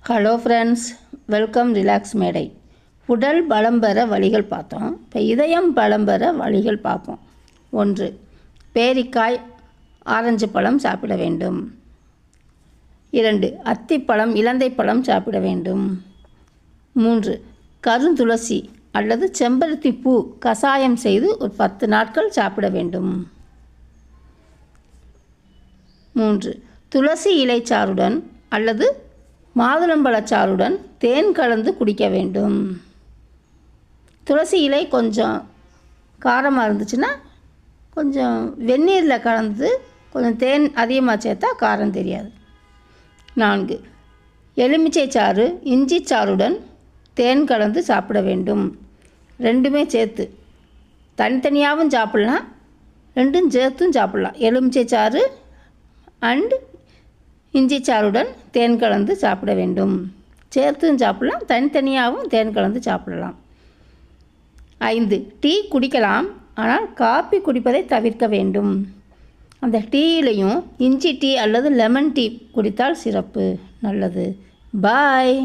Hello friends, welcome relax மேடை. உடல் பலம் பெற வழிகள் பார்த்தோம். இப்போ இதயம் பலம் பெற வழிகள் பார்ப்போம். 1. பேரிக்காய் ஆரஞ்சு பழம் சாப்பிட வேண்டும். 2. அத்திப்பழம் இலந்தை பழம் சாப்பிட வேண்டும். 3. கருந்துளசி அல்லது செம்பருத்தி பூ கசாயம் செய்து ஒரு 10 நாட்கள் சாப்பிட வேண்டும். 3. துளசி இலைச்சாறுடன் அல்லது மாதுளம்பழச்சாறுடன் தேன் கலந்து குடிக்க வேண்டும். துளசி இலை கொஞ்சம் காரமாக இருந்துச்சுன்னா கொஞ்சம் வெந்நீரில் கலந்து கொஞ்சம் தேன் அதிகமாக சேர்த்தா காரம் தெரியாது. 4. எலுமிச்சை சாறு இஞ்சி சாறுடன் தேன் கலந்து சாப்பிட வேண்டும். ரெண்டுமே சேர்த்து தனித்தனியாகவும் சாப்பிட்லாம், ரெண்டும் சேர்த்தும் சாப்பிட்லாம். எலுமிச்சை சாறு அண்ட் இஞ்சி சாறுடன் தேன் கலந்து சாப்பிட வேண்டும். சேர்த்தும் சாப்பிடலாம், தனித்தனியாகவும் தேன் கலந்து சாப்பிடலாம். 5. டீ குடிக்கலாம், ஆனால் காப்பி குடிப்பதை தவிர்க்க வேண்டும். அந்த டீயிலையும் இஞ்சி டீ அல்லது லெமன் டீ குடித்தால் சிறப்பு, நல்லது. பாய்.